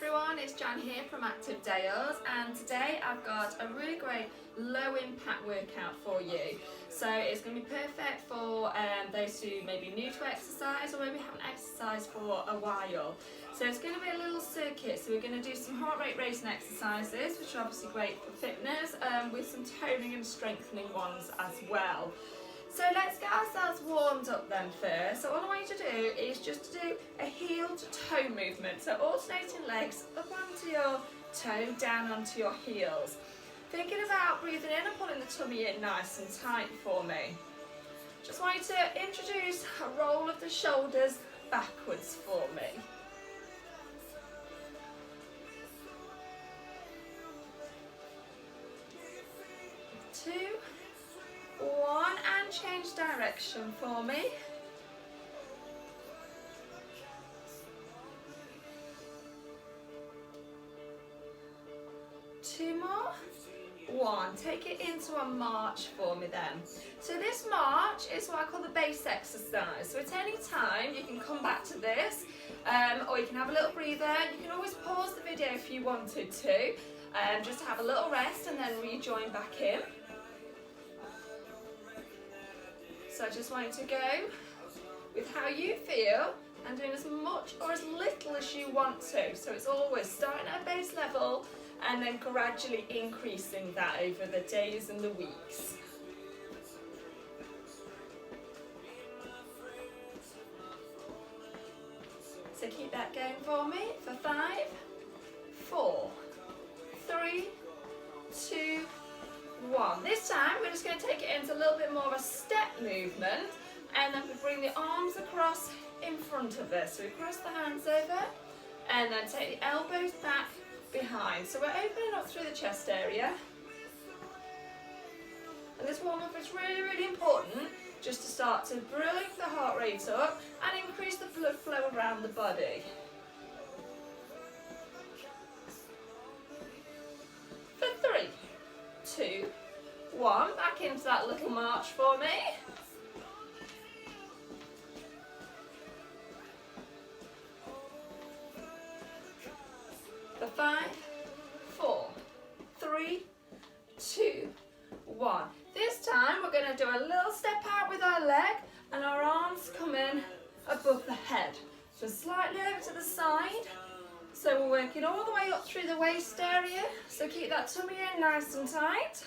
everyone, it's Jan here from Active Dales, and today I've got a really great low impact workout for you. So it's going to be perfect for those who may be new to exercise or maybe haven't exercised for a while. So it's going to be a little circuit, so we're going to do some heart rate raising exercises, which are obviously great for fitness, with some toning and strengthening ones as well. So let's get ourselves warmed up then first. So all I want you to do is just to do a heel to toe movement. So alternating legs up onto your toe, down onto your heels. Thinking about breathing in and pulling the tummy in nice and tight for me. Just want you to introduce a roll of the shoulders backwards for me. Two. One, and change direction for me. Two more. One. Take it into a march for me then. So this march is what I call the base exercise. So at any time you can come back to this, or you can have a little breather. You can always pause the video if you wanted to, just to have a little rest and then rejoin back in. So I just want you to go with how you feel and doing as much or as little as you want to. So it's always starting at a base level and then gradually increasing that over the days and the weeks. So keep that going for me for 5, 4, 3, 2, 1. This time we're just going to take it into a little bit more of a step movement, and then we bring the arms across in front of us. So we cross the hands over and then take the elbows back behind. So we're opening up through the chest area. And this warm-up is really, really important just to start to bring the heart rate up and increase the blood flow around the body. For 3, 2, 1, back into that little march for me. For 5, 4, 3, 2, 1. This time we're going to do a little step out with our leg and our arms come in above the head. So slightly over to the side. So we're working all the way up through the waist area. So keep that tummy in nice and tight.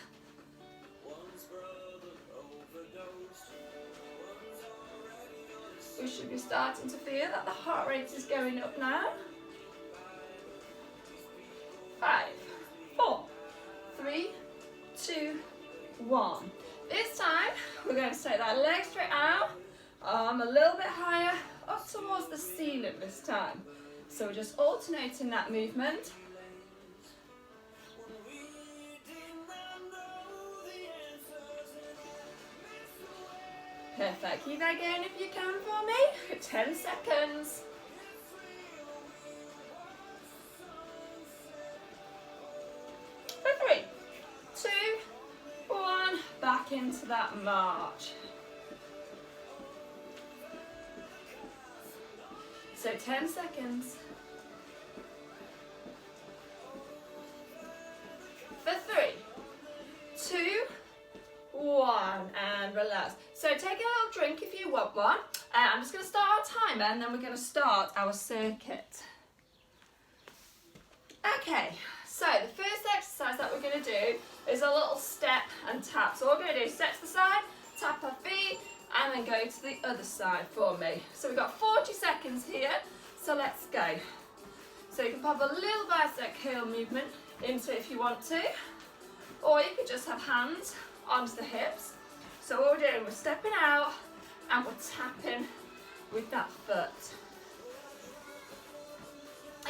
We should be starting to feel that the heart rate is going up now. 5, 4, 3, 2, 1. This time we're going to take that leg straight out, arm a little bit higher, up towards the ceiling this time. So we're just alternating that movement. Perfect. Keep that going if you can for me. 10 seconds. For 3, 2, 1. Back into that march. So 10 seconds. For 3, 2, 1, and relax. So take a little drink if you want one. I'm just going to start our timer and then we're going to start our circuit. Okay, so the first exercise that we're going to do is a little step and tap. So what we're going to do is step to the side, tap our feet, and then go to the other side for me. So we've got 40 seconds here, so let's go. So you can pop a little bicep curl movement into it if you want to, or you could just have hands onto the hips. So what we're doing, we're stepping out and we're tapping with that foot.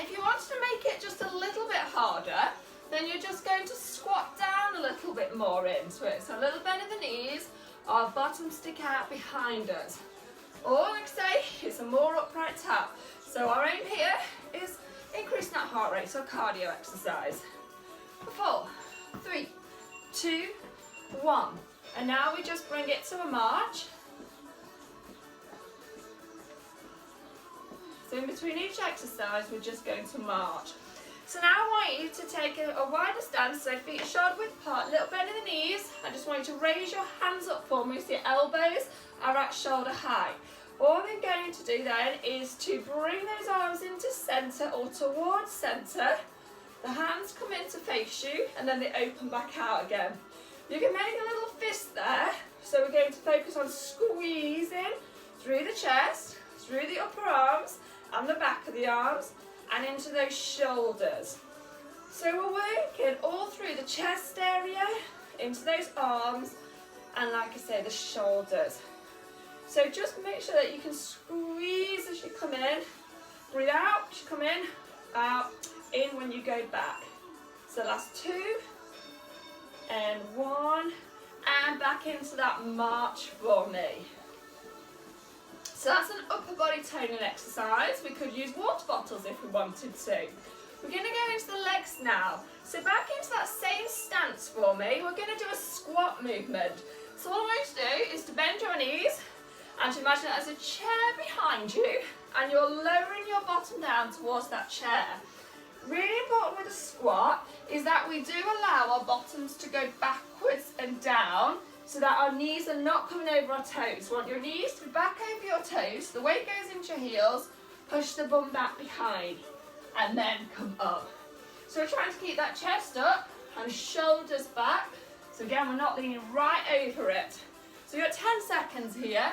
If you want to make it just a little bit harder, then you're just going to squat down a little bit more into it. So a little bend of the knees, our bottom stick out behind us. Or like I say, it's a more upright tap. So our aim here is increasing that heart rate, so cardio exercise. 4, 3, 2, 1. And now we just bring it to a march. So in between each exercise, we're just going to march. So now I want you to take a wider stance, so feet shoulder width apart, little bend in the knees. I just want you to raise your hands up for me so your elbows are at shoulder height. All I'm going to do then is to bring those arms into centre or towards centre. The hands come in to face you and then they open back out again. You can make a little fist there. So we're going to focus on squeezing through the chest, through the upper arms and the back of the arms and into those shoulders. So we're working all through the chest area, into those arms and like I say, the shoulders. So just make sure that you can squeeze as you come in, breathe out as you come in, out, in when you go back. So last 2, and 1, and back into that march for me. So that's an upper body toning exercise. We could use water bottles if we wanted to. We're going to go into the legs now. So back into that same stance for me, we're going to do a squat movement. So all I want you to do is to bend your knees, and to imagine that there's a chair behind you and you're lowering your bottom down towards that chair. Really important with a squat is that we do allow our bottoms to go backwards and down so that our knees are not coming over our toes. You want your knees to be back over your toes, the weight goes into your heels, push the bum back behind and then come up. So we're trying to keep that chest up and shoulders back. So again, we're not leaning right over it. So you've got 10 seconds here.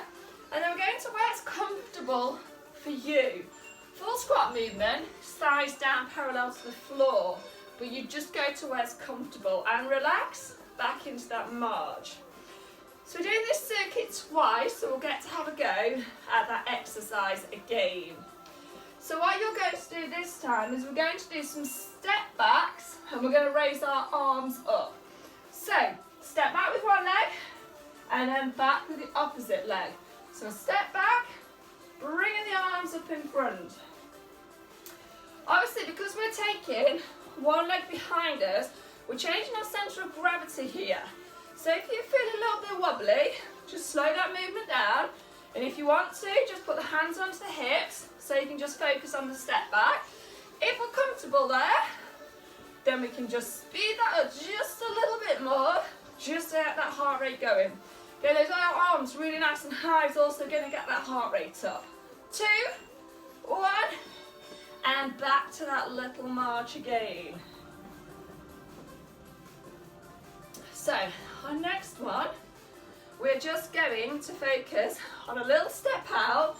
And then we're going to where it's comfortable for you. Full squat movement, thighs down parallel to the floor, but you just go to where it's comfortable and relax back into that march. So we're doing this circuit twice, so we'll get to have a go at that exercise again. So what you're going to do this time is we're going to do some step backs and we're going to raise our arms up. So step back with one leg and then back with the opposite leg. So step back, bringing the arms up in front. Obviously, because we're taking one leg behind us, we're changing our centre of gravity here. So if you feel a little bit wobbly, just slow that movement down. And if you want to, just put the hands onto the hips so you can just focus on the step back. If we're comfortable there, then we can just speed that up just a little bit more, just to get that heart rate going. Okay, those arms really nice and high is also going to get that heart rate up. 2, 1, and back to that little march again. So, our next one, we're just going to focus on a little step out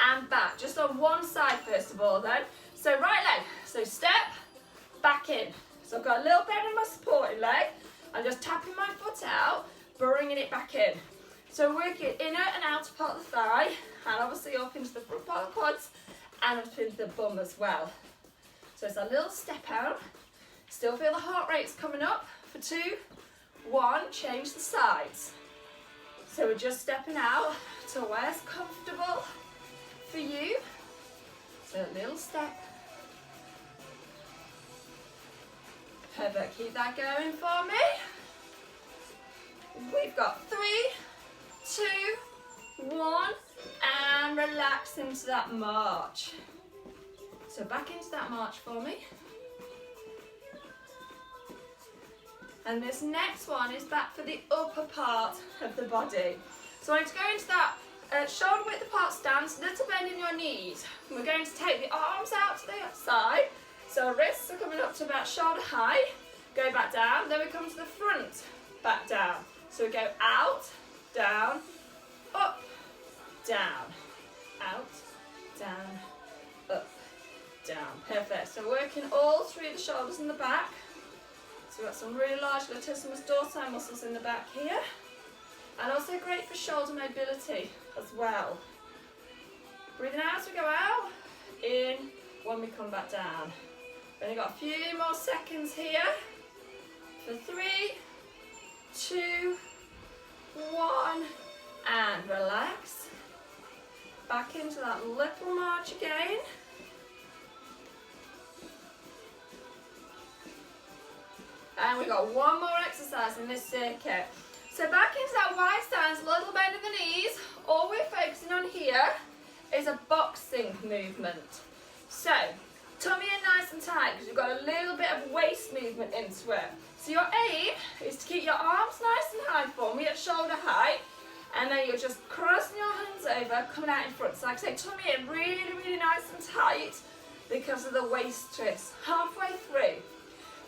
and back, just on one side first of all then. So right leg, so step, back in. So I've got a little bend in my supporting leg, I'm just tapping my foot out, bringing it back in. So working inner and outer part of the thigh, and obviously up into the front part of the quads, and up into the bum as well. So it's a little step out, still feel the heart rate's coming up for 2, 1, change the sides. So we're just stepping out to where it's comfortable for you. So a little step. Perfect, keep that going for me. We've got 3, 2, 1, and relax into that march. So back into that march for me. And this next one is back for the upper part of the body. So I want to go into that shoulder width apart stance, little bend in your knees. We're going to take the arms out to the side. So our wrists are coming up to about shoulder height. Go back down, then we come to the front, back down. So we go out, down, up, down, out, down, up, down. Perfect. So working all through the shoulders and the back. So we've got some really large latissimus dorsi muscles in the back here. And also great for shoulder mobility as well. Breathing out as we go out, in when we come back down. We've only got a few more seconds here. For 3, 2, 1, and relax. Back into that little march again. And we've got one more exercise in this circuit. So back into that wide stance, little bend in the knees. All we're focusing on here is a boxing movement. So, tummy in nice and tight because you've got a little bit of waist movement into it. So your aim is to keep your arms nice and high for me at shoulder height, and then you're just crossing your hands over, coming out in front. So like I say, tummy in really, really nice and tight because of the waist twist, halfway through.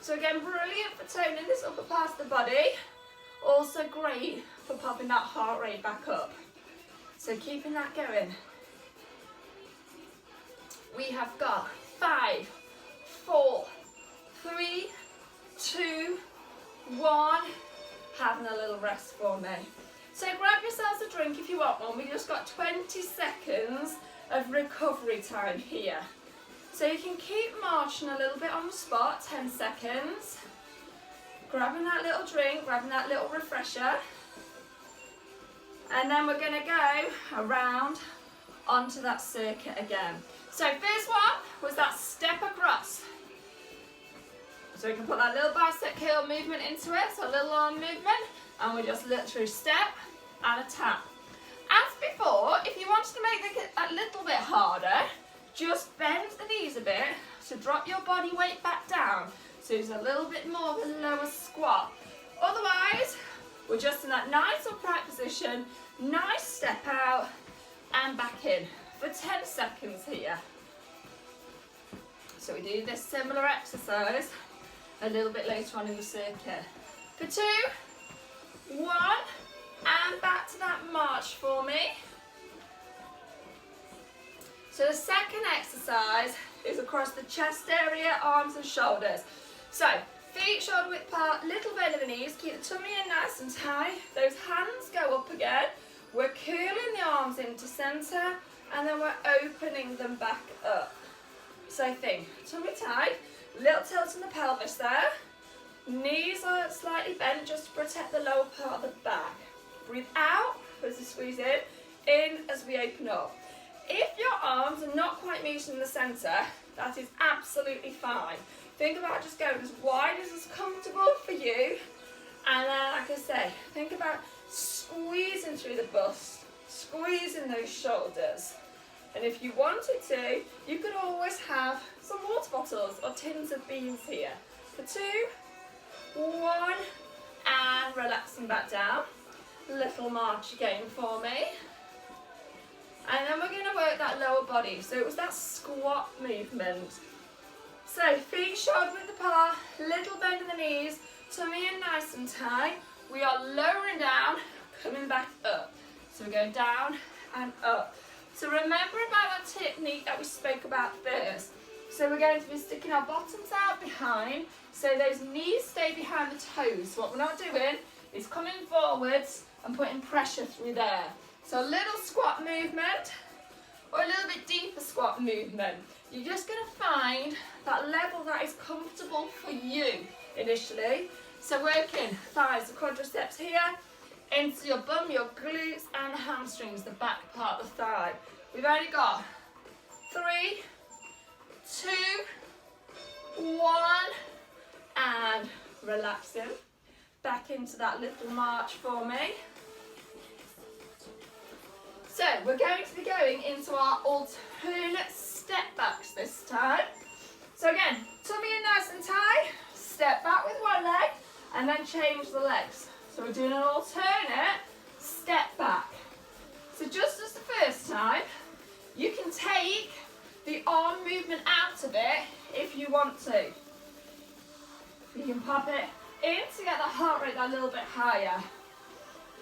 So again, brilliant for toning this upper part of the body. Also great for popping that heart rate back up. So keeping that going. We have got 5, 4, 3, 2, 1. Having a little rest for me. So grab yourselves a drink if you want one. We've just got 20 seconds of recovery time here. So you can keep marching a little bit on the spot, 10 seconds. Grabbing that little drink, grabbing that little refresher. And then we're going to go around onto that circuit again. So first one was that step across. So we can put that little bicep curl movement into it, so a little arm movement, and we just literally step and a tap. As before, if you wanted to make it a little bit harder, just bend the knees a bit, so drop your body weight back down, so it's a little bit more of a lower squat. Otherwise, we're just in that nice upright position, nice step out and back in for 10 seconds here. So we do this similar exercise a little bit later on in the circuit. For 2, 1, and back to that march for me. So the second exercise is across the chest area, arms and shoulders. So feet shoulder width apart, little bend of the knees, keep the tummy in nice and tight. Those hands go up again. We're curling the arms into centre and then we're opening them back up. So think, tummy tight, little tilt in the pelvis there. Knees are slightly bent just to protect the lower part of the back. Breathe out as you squeeze in as we open up. If your arms are not quite meeting the centre, that is absolutely fine. Think about just going as wide as is comfortable for you. And then, like I say, think about squeezing through the bust, squeezing those shoulders. And if you wanted to, you could always have some water bottles or tins of beans here. For 2, 1, and relaxing back down. Little march again for me. And then we're going to work that lower body. So it was that squat movement. So feet shoulder width apart, little bend in the knees, tummy in nice and tight. We are lowering down, coming back up. So we're going down and up. So remember about that technique that we spoke about first. So we're going to be sticking our bottoms out behind, so those knees stay behind the toes. So what we're not doing is coming forwards and putting pressure through there. So a little squat movement, or a little bit deeper squat movement. You're just going to find that level that is comfortable for you initially. So working thighs, the quadriceps here, into your bum, your glutes and hamstrings, the back part of the thigh. We've only got 3, 2, 1, and relaxing. Back into that little march for me. So we're going to be going into our alternate step backs this time. So again, tummy in nice and tight, step back with one leg, and then change the legs. So we're doing an alternate step back. So just as the first time, you can take the arm movement out of it if you want to. You can pop it in to get the heart rate a little bit higher.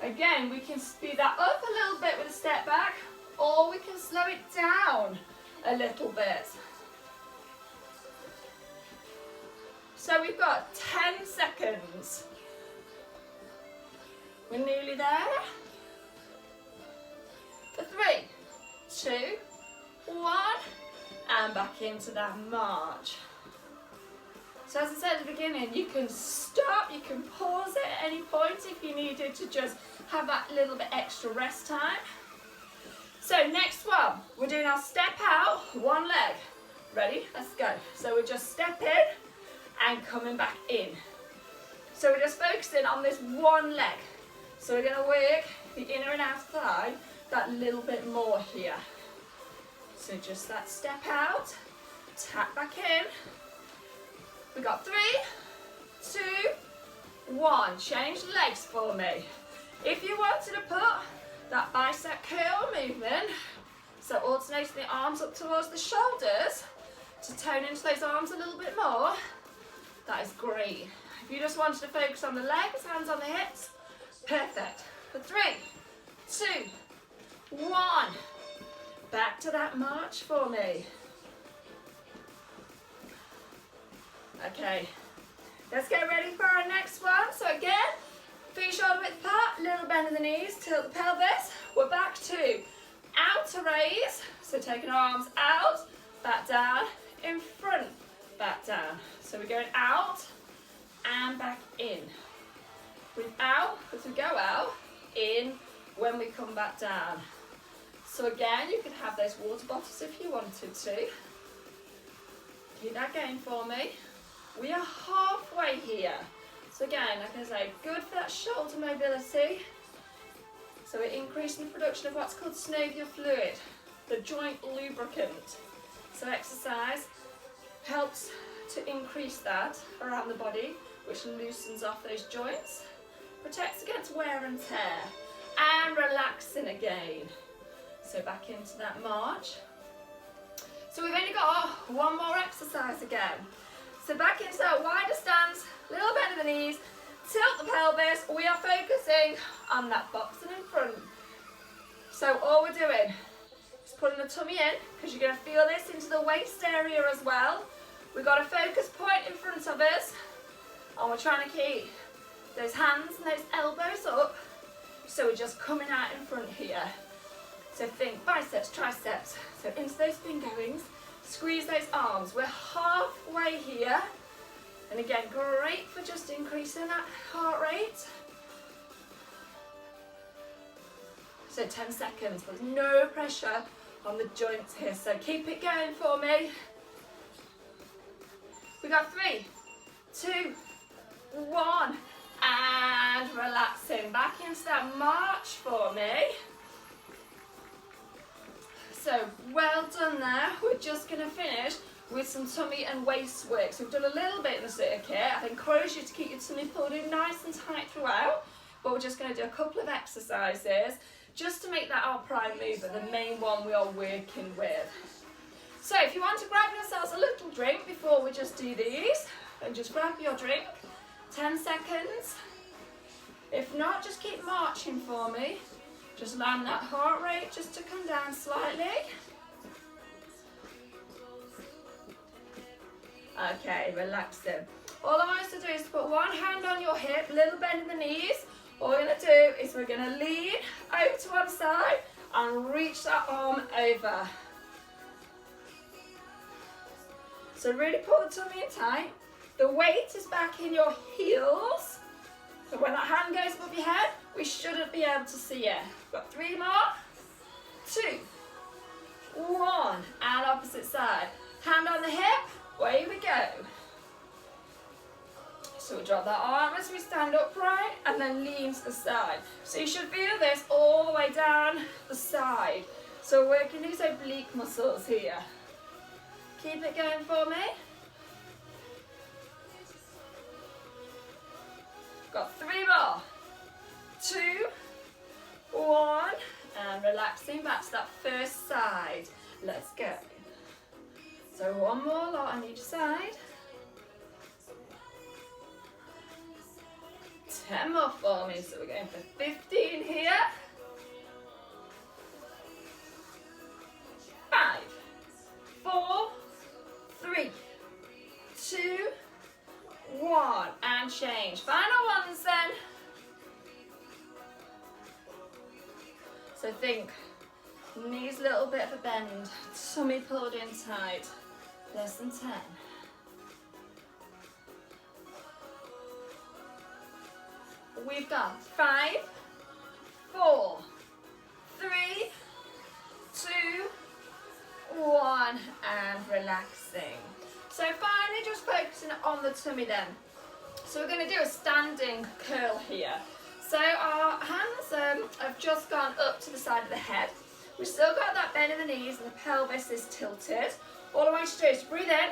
Again, we can speed that up a little bit with a step back, or we can slow it down a little bit. So we've got 10 seconds. We're nearly there. For 3, 2, 1, and back into that march. So as I said at the beginning, you can stop, you can pause it at any point if you needed to just have that little bit extra rest time. So next one, we're doing our step out, one leg. Ready? Let's go. So we're just stepping and coming back in. So we're just focusing on this one leg. So we're going to work the inner and outer thigh that little bit more here. So just that step out, tap back in. We got 3, 2, 1. Change the legs for me. If you wanted to put that bicep curl movement, so alternating the arms up towards the shoulders to tone into those arms a little bit more, that is great. If you just wanted to focus on the legs, hands on the hips, perfect. For 3, 2, 1. Back to that march for me. Okay, let's get ready for our next one. So again, feet shoulder width apart, little bend in the knees, tilt the pelvis. We're back to outer raise. So taking our arms out, back down, in front, back down. So we're going out and back in. Breathe out as we go out, in when we come back down. So again, you could have those water bottles if you wanted to. Keep that going for me. We are halfway here. So again, like I say, good for that shoulder mobility. So we're increasing the production of what's called synovial fluid, the joint lubricant. So exercise helps to increase that around the body, which loosens off those joints, protects against wear and tear, and relaxing again. So back into that march. So we've only got one more exercise again. So back into that wider stance, little bend of the knees, tilt the pelvis. We are focusing on that boxing in front. So all we're doing is pulling the tummy in, because you're going to feel this into the waist area as well. We've got a focus point in front of us, and we're trying to keep those hands and those elbows up. So we're just coming out in front here. So think biceps, triceps. So into those finger rings, squeeze those arms. We're halfway here. And again, great for just increasing that heart rate. So 10 seconds, there's no pressure on the joints here. So keep it going for me. We got 3, 2, 1. And relaxing. Back into that march for me. So well done there. We're just going to finish with some tummy and waist work. So we've done a little bit in the circuit. I'd encourage you to keep your tummy pulled in nice and tight throughout, but we're just going to do a couple of exercises just to make that our prime mover, the main one we are working with. So if you want to grab yourselves a little drink before we just do these, then just grab your drink, 10 seconds. If not, just keep marching for me. Just allow that heart rate just to come down slightly. Okay, relaxing. All I want us to do is put one hand on your hip, little bend in the knees. All we're going to do is we're going to lean over to one side and reach that arm over. So really pull the tummy in tight. The weight is back in your heels. So when that hand goes above your head, we shouldn't be able to see it. Got 3 more. 2, 1. And opposite side. Hand on the hip. Away we go. So we drop that arm as we stand upright and then lean to the side. So you should feel this all the way down the side. So we're working these oblique muscles here. Keep it going for me. Got 3 more. 2, 1. And relaxing back to that first side. Let's go. So one more lot on each side. 10 more for me, so we're going for 15 here. 5, 4, 3, 2, 1, and change. Final ones then. So think, knees a little bit of a bend, tummy pulled in tight, less than 10. We've got 5, 4, 3, 2, 1, and relaxing. So finally just focusing on the tummy then. So we're going to do a standing curl here. So our hands have just gone up to the side of the head. We've still got that bend in the knees and the pelvis is tilted. All I want you to do is breathe in,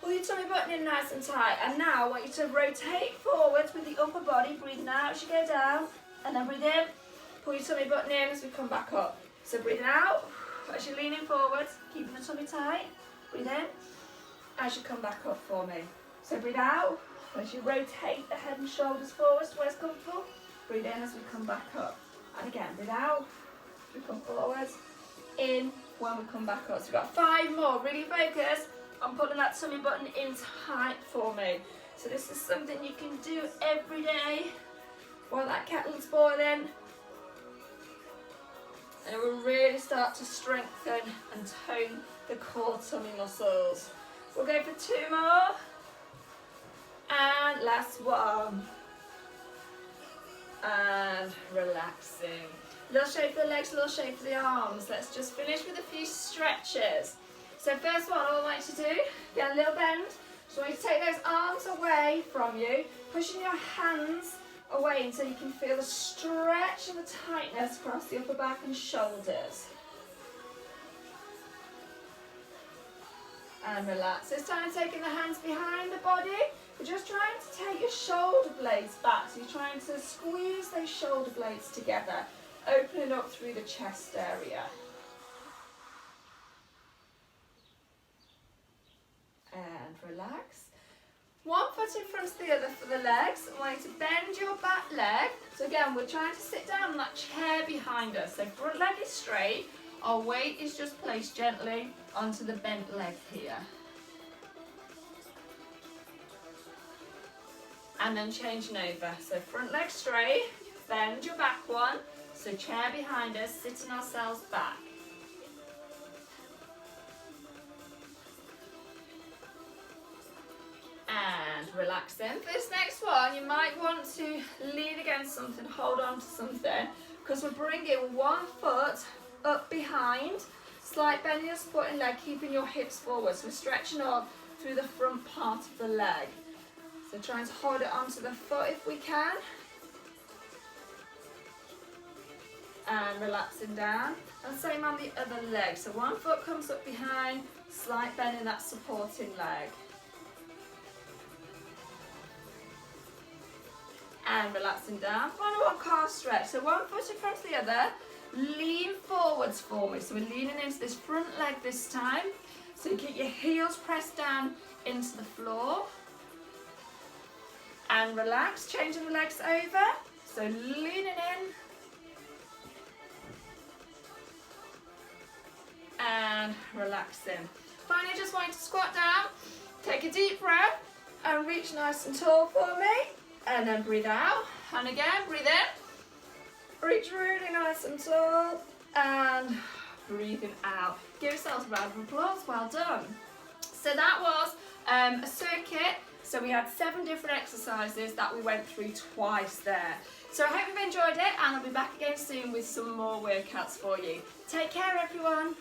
pull your tummy button in nice and tight, and now I want you to rotate forwards with the upper body, breathing out as you go down, and then breathe in, pull your tummy button in as we come back up. So breathing out as you're leaning forwards, keeping the tummy tight, breathe in as you come back up for me. So breathe out as you rotate the head and shoulders forwards to where it's comfortable, breathe in as we come back up. And again, breathe out, we come forwards, in when we come back up. So we've got 5 more, really focus on pulling that tummy button in tight for me. So this is something you can do every day while that kettle's boiling. And it will really start to strengthen and tone the core tummy muscles. We'll go for 2 more. And last one. And relaxing. Little shake for the legs, little shake for the arms. Let's just finish with a few stretches. So first one, all I want you to do, get a little bend. So I want you to take those arms away from you, pushing your hands away until you can feel the stretch and the tightness across the upper back and shoulders. And relax. This time taking the hands behind the body. We're just trying to take your shoulder blades back. So you're trying to squeeze those shoulder blades together, opening up through the chest area. And relax. One foot in front of the other for the legs. I want you to bend your back leg. So again, we're trying to sit down on that chair behind us. So front leg is straight. Our weight is just placed gently onto the bent leg here. And then changing over. So front leg straight, bend your back one. So chair behind us, sitting ourselves back. And relaxing. For this next one, you might want to lean against something, hold on to something, because we're bringing one foot up behind, slight bend in your supporting leg, keeping your hips forward. So we're stretching up through the front part of the leg. So trying to hold it onto the foot if we can. And relaxing down. And same on the other leg. So one foot comes up behind, slight bend in that supporting leg. And relaxing down. Final one, calf stretch. So one foot in front of the other. Lean forwards for me. So we're leaning into this front leg this time. So you keep your heels pressed down into the floor. And relax, changing the legs over. So leaning in. And relaxing. Finally, just want you to squat down. Take a deep breath and reach nice and tall for me. And then breathe out. And again, breathe in. Reach really nice and tall. And breathing out. Give yourselves a round of applause. Well done. So that was a circuit. So we had 7 different exercises that we went through twice there. So I hope you've enjoyed it, and I'll be back again soon with some more workouts for you. Take care, everyone.